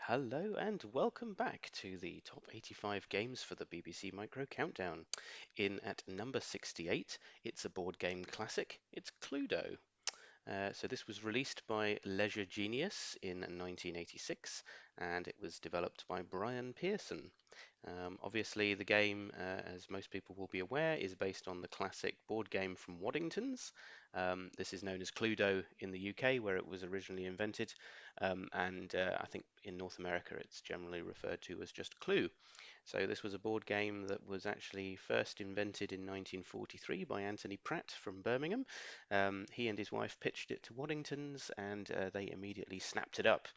Hello and welcome back to the top 85 games for the BBC Micro Countdown. In at number 68, it's a board game classic, it's Cluedo. So this was released by Leisure Genius in 1986 and it was developed by Brian Pearson. Obviously, the game, as most people will be aware, is based on the classic board game from Waddington's. This is known as Cluedo in the UK, where it was originally invented, and I think in North America it's generally referred to as just Clue. So this was a board game that was actually first invented in 1943 by Anthony Pratt from Birmingham. He and his wife pitched it to Waddington's and they immediately snapped it up.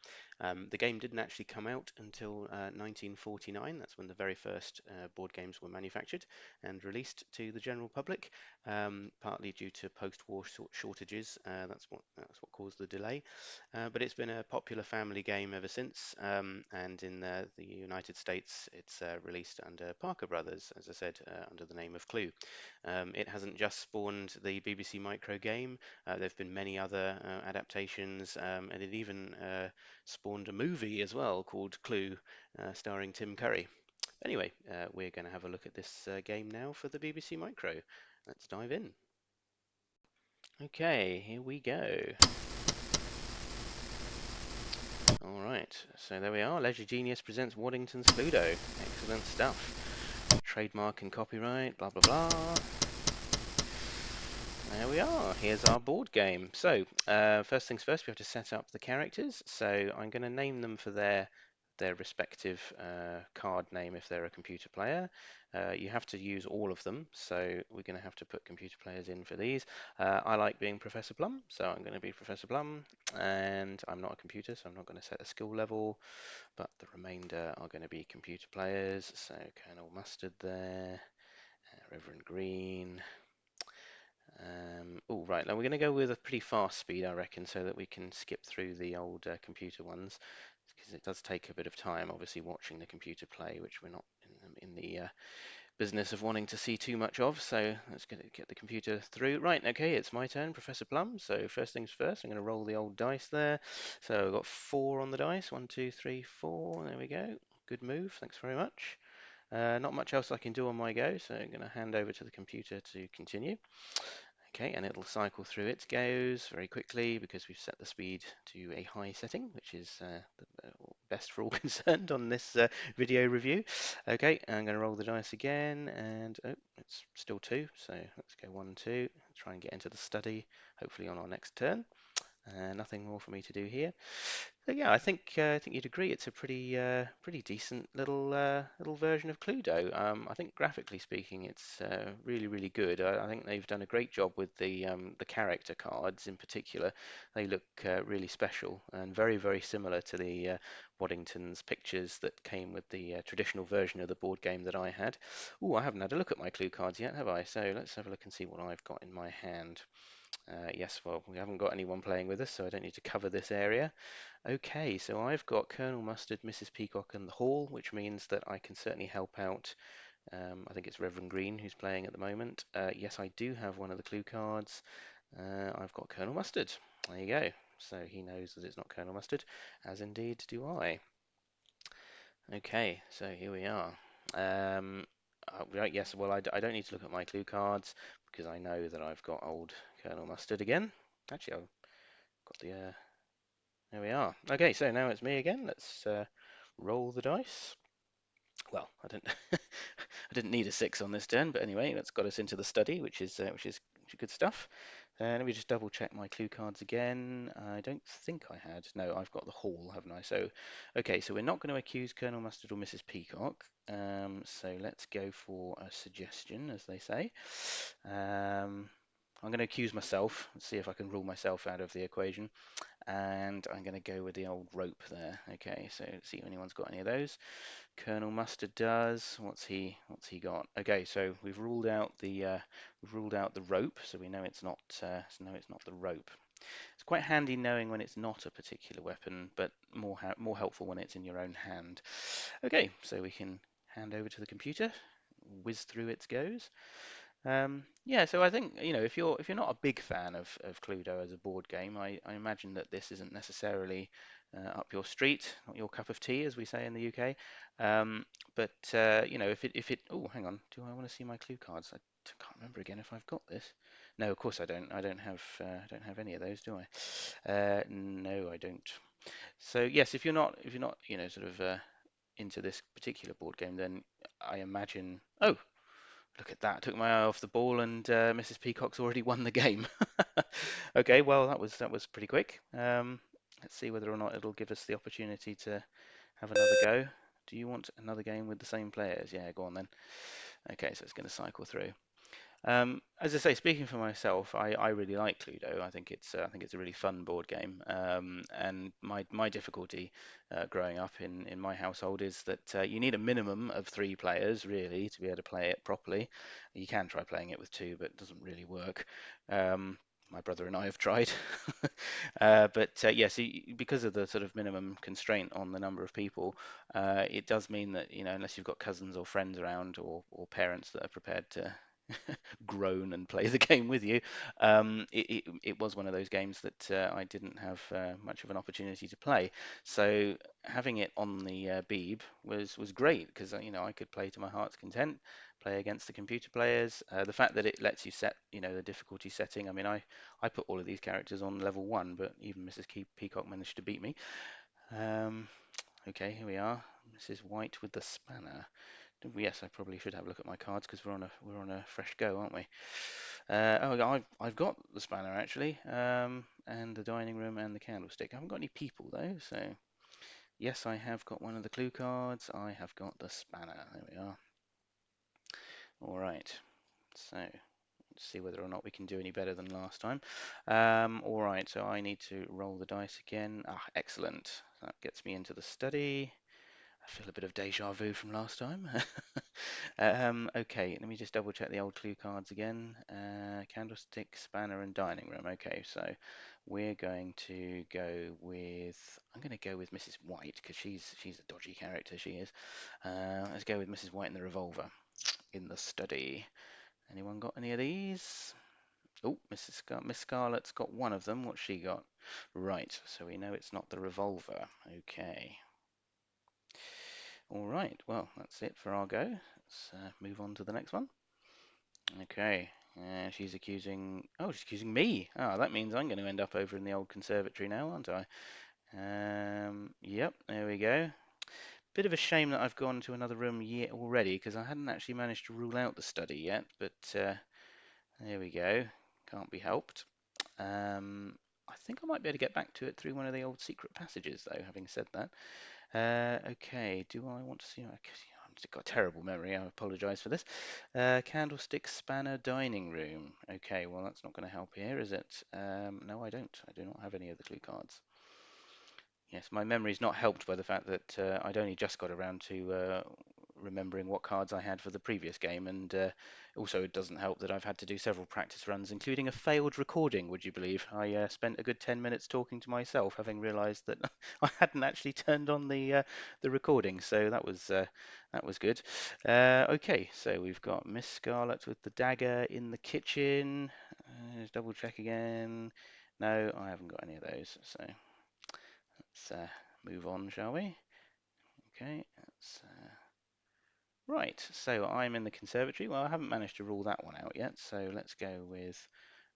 The game didn't actually come out until 1949. That's when the very first board games were manufactured and released to the general public, partly due to post-war shortages. That's what caused the delay. But it's been a popular family game ever since, and in the United States, it's released under Parker Brothers, as I said, under the name of Clue. It hasn't just spawned the BBC Micro game. There have been many other adaptations, and it even spawned a movie as well called Clue, starring Tim Curry. Anyway, we're going to have a look at this game now for the BBC Micro. Let's dive in. Okay, here we go. All right, so there we are. Leisure Genius presents Waddington's Cluedo. Excellent stuff. Trademark and copyright, blah blah blah. There we are. Here's our board game. So, first things first, we have to set up the characters. So I'm going to name them for their respective card name if they're a computer player. You have to use all of them, so we're going to have to put computer players in for these. I like being Professor Plum, so I'm going to be Professor Plum, and I'm not a computer, so I'm not going to set a skill level, but the remainder are going to be computer players. So Colonel Mustard there, Reverend Green. Oh, right, now we're going to go with a pretty fast speed, I reckon, so that we can skip through the old computer ones, because it does take a bit of time, obviously, watching the computer play, which we're not in the business of wanting to see too much of, so let's get the computer through. Right, okay, it's my turn, Professor Plum, so first things first, I'm going to roll the old dice there. So I've got 4 on the dice, 1, 2, 3, 4, there we go. Good move, thanks very much. Not much else I can do on my go, so I'm going to hand over to the computer to continue. Okay, and it'll cycle through its goes very quickly because we've set the speed to a high setting, which is the best for all concerned on this video review. Okay, I'm going to roll the dice again, and oh, it's still 2, so let's go 1, 2, try and get into the study, hopefully on our next turn. Nothing more for me to do here. So yeah, I think you'd agree it's a pretty decent little version of Cluedo. I think graphically speaking, it's really good. I think they've done a great job with the character cards in particular. They look really special and very similar to the Waddington's pictures that came with the traditional version of the board game that I had. Oh, I haven't had a look at my clue cards yet, have I? So let's have a look and see what I've got in my hand. Yes, well, we haven't got anyone playing with us, so I don't need to cover this area. Okay, so I've got Colonel Mustard, Mrs. Peacock, and the Hall, which means that I can certainly help out. I think it's Reverend Green who's playing at the moment. Yes, I do have one of the clue cards. I've got Colonel Mustard. There you go. So he knows that it's not Colonel Mustard, as indeed do I. Okay, so here we are. Right, yes, well, I don't need to look at my clue cards because I know that I've got old Colonel Mustard again. Actually, I've got the, there we are. Okay, so now it's me again. Let's roll the dice. Well, I didn't need a 6 on this turn, but anyway, that's got us into the study, which is good stuff. Let me just double check my clue cards again. I don't think I had. No, I've got the Hall, haven't I? So, okay, so we're not going to accuse Colonel Mustard or Mrs. Peacock. So let's go for a suggestion, as they say. I'm going to accuse myself. Let's see if I can rule myself out of the equation. And I'm going to go with the old rope there. Okay, so let's see if anyone's got any of those. Colonel Mustard does. What's he got? Okay, so we've ruled out the rope, so we know it's not the rope. It's quite handy knowing when it's not a particular weapon, but more helpful when it's in your own hand. Okay, so we can hand over to the computer, whiz through its goes. Yeah, so I think, if you're not a big fan of Cluedo as a board game, I imagine that this isn't necessarily up your street, not your cup of tea, as we say in the UK. Um, but if it oh, hang on, do I want to see my clue cards? Can't remember again if I've got this. No, of course I don't. I don't have any of those, do I? No, I don't. So yes, if you're not sort of into this particular board game, then I imagine. Oh, look at that! Took my eye off the ball, and Mrs. Peacock's already won the game. Okay, well that was pretty quick. Let's see whether or not it'll give us the opportunity to have another go. Do you want another game with the same players? Yeah, go on then. Okay, so it's going to cycle through. As I say, speaking for myself, I really like Cluedo. I think it's a really fun board game. And my difficulty growing up in my household is that you need a minimum of three players really to be able to play it properly. You can try playing it with two, but it doesn't really work. Um, my brother and I have tried, but yes, because of the sort of minimum constraint on the number of people, it does mean that unless you've got cousins or friends around or parents that are prepared to groan and play the game with you. It was one of those games that I didn't have much of an opportunity to play. So having it on the Beeb was great because I could play to my heart's content, play against the computer players. The fact that it lets you set the difficulty setting. I mean, I put all of these characters on level 1, but even Mrs. Peacock managed to beat me. Um, okay, here we are. Mrs. White with the spanner. Yes, I probably should have a look at my cards because we're on a fresh go, aren't we? I've got the spanner actually, and the dining room and the candlestick. I haven't got any people though, so yes, I have got one of the clue cards. I have got the spanner. There we are. All right. So let's see whether or not we can do any better than last time. All right. So I need to roll the dice again. Ah, excellent. That gets me into the study. I feel a bit of deja vu from last time. Okay, let me just double check the old clue cards again. Candlestick, spanner, and dining room. Okay, so we're going to go with. I'm going to go with Mrs. White because she's a dodgy character. She is. Let's go with Mrs. White and the revolver in the study. Anyone got any of these? Oh, Miss Scarlet's got one of them. What's she got? Right, so we know it's not the revolver. Okay. All right, well, that's it for our go. Let's move on to the next one. Okay, she's accusing. Oh, she's accusing me. Oh, that means I'm going to end up over in the old conservatory now, aren't I? Yep, there we go. Bit of a shame that I've gone to another room yet already because I hadn't actually managed to rule out the study yet, but there we go. Can't be helped. I think I might be able to get back to it through one of the old secret passages, though, having said that. Okay, do I want to see? I've got a terrible memory. I apologise for this. Candlestick, spanner, dining room. Okay, well that's not going to help here, is it? No, I don't. I do not have any of the clue cards. Yes, my memory is not helped by the fact that I'd only just got around to remembering what cards I had for the previous game, and also it doesn't help that I've had to do several practice runs, including a failed recording, would you believe? I spent a good 10 minutes talking to myself, having realised that I hadn't actually turned on the recording, so that was good. Okay, so we've got Miss Scarlet with the dagger in the kitchen. Just double check again. No, I haven't got any of those, so. Let's move on, shall we? Okay, right, so I'm in the conservatory. Well, I haven't managed to rule that one out yet, so let's go with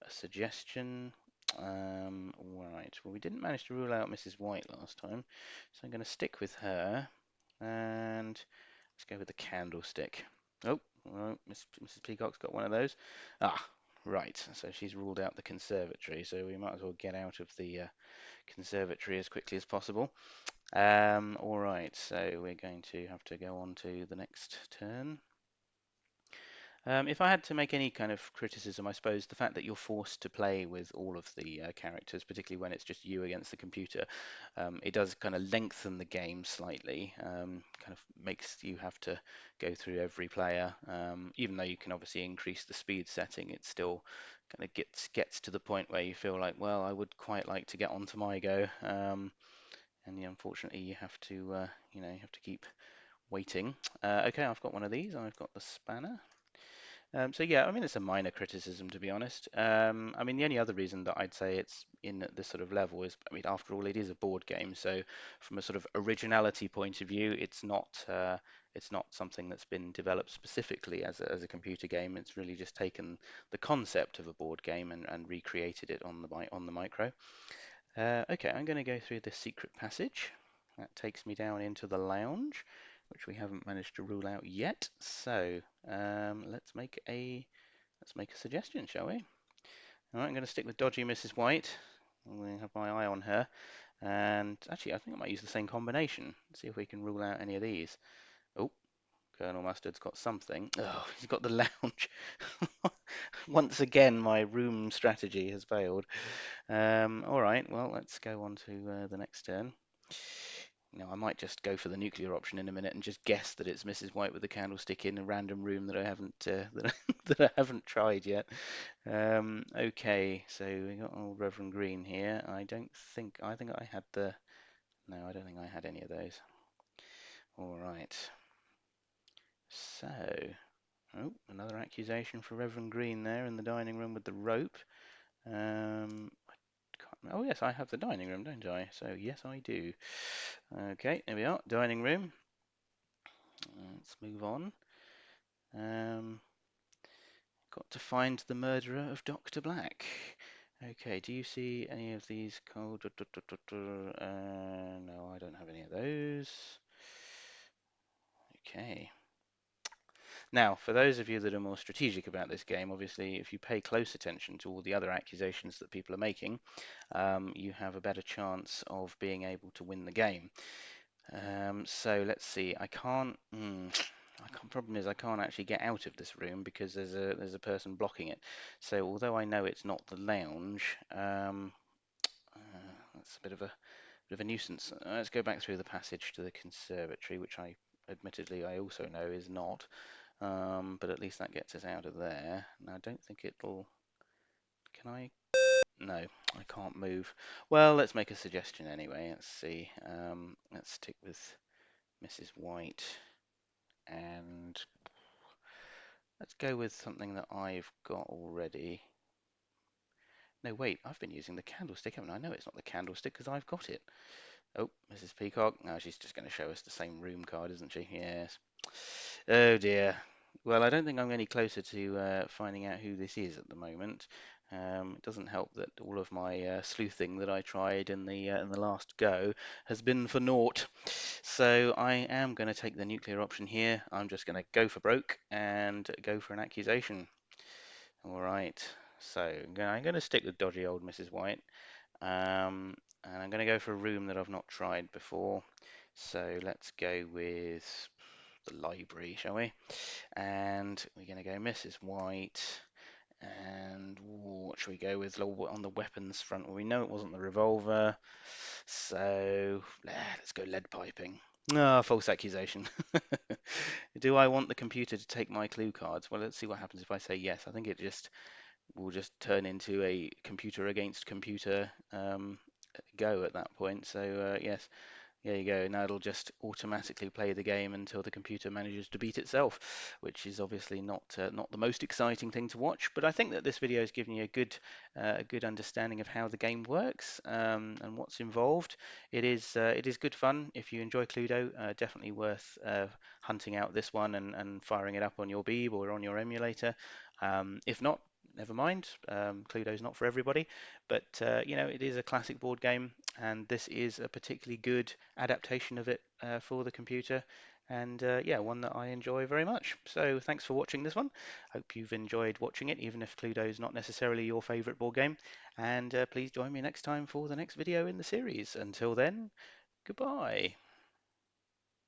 a suggestion. Right, well, we didn't manage to rule out Mrs. White last time, so I'm going to stick with her, and let's go with the candlestick. Oh, well, Mrs. Peacock's got one of those. Ah, right, so she's ruled out the conservatory, so we might as well get out of the conservatory as quickly as possible. All right, so we're going to have to go on to the next turn. If I had to make any kind of criticism, I suppose the fact that you're forced to play with all of the characters, particularly when it's just you against the computer, it does kind of lengthen the game slightly. Kind of makes you have to go through every player. Even though you can obviously increase the speed setting, it still kind of gets to the point where you feel like, well, I would quite like to get onto my go. And unfortunately, you have to, you have to keep waiting. Okay, I've got one of these. I've got the spanner. So yeah, I mean it's a minor criticism to be honest. I mean the only other reason that I'd say it's in at this sort of level is, I mean after all it is a board game, so from a sort of originality point of view, it's not something that's been developed specifically as a computer game. It's really just taken the concept of a board game and recreated it on the micro. Okay, I'm going to go through this secret passage. That takes me down into the lounge, which we haven't managed to rule out yet. So let's make a suggestion, shall we? All right, I'm going to stick with dodgy Mrs. White. I'm going to have my eye on her. And actually, I think I might use the same combination. See if we can rule out any of these. Oh, Colonel Mustard's got something. Oh, he's got the lounge. Once again, my room strategy has failed. All right, well, let's go on to the next turn. Now, I might just go for the nuclear option in a minute and just guess that it's Mrs. White with the candlestick in a random room that I haven't that I haven't tried yet. Okay, so we got old Reverend Green here. I think I had the. No, I don't think I had any of those. All right. So, oh, another accusation for Reverend Green there in the dining room with the rope. Oh yes, I have the dining room, don't I? So yes, I do. Okay, there we are, dining room. Let's move on. Got to find the murderer of Dr. Black. Okay, do you see any of these called? No, I don't have any of those. Okay. Now, for those of you that are more strategic about this game, obviously, if you pay close attention to all the other accusations that people are making, you have a better chance of being able to win the game. So let's see. I can't. Problem is I can't actually get out of this room because there's a person blocking it. So although I know it's not the lounge, that's a bit of a nuisance. Let's go back through the passage to the conservatory, which I admittedly I also know is not. But at least that gets us out of there. Now I don't think it'll. Can I? No, I can't move. Well, let's make a suggestion anyway. Let's see. Let's stick with Mrs. White. And let's go with something that I've got already. No, wait, I've been using the candlestick, haven't I? No, it's not the candlestick because I've got it. Oh, Mrs. Peacock. No, she's just going to show us the same room card, isn't she? Yes. Oh dear. Well, I don't think I'm any closer to finding out who this is at the moment. It doesn't help that all of my sleuthing that I tried in the last go has been for naught. So I am going to take the nuclear option here. I'm just going to go for broke and go for an accusation. All right. So I'm going to stick with dodgy old Mrs. White. And I'm going to go for a room that I've not tried before. So let's go with the library, shall we? And we're going to go Mrs. White. And what should we go with on the weapons front? Well, we know it wasn't the revolver. So let's go lead piping. Ah, false accusation. Do I want the computer to take my clue cards? Well, let's see what happens if I say yes. I think it will just turn into a computer against computer go at that point. So yes, there you go. Now it'll just automatically play the game until the computer manages to beat itself, which is obviously not the most exciting thing to watch. But I think that this video has given you a good understanding of how the game works and what's involved. It is good fun. If you enjoy Cluedo, definitely worth hunting out this one and firing it up on your Beeb or on your emulator. If not, never mind. Cluedo's not for everybody, but you know, it is a classic board game, and this is a particularly good adaptation of it for the computer, and yeah, one that I enjoy very much. So thanks for watching this one. Hope you've enjoyed watching it, even if Cluedo is not necessarily your favorite board game. And please join me next time for the next video in the series. Until then, goodbye.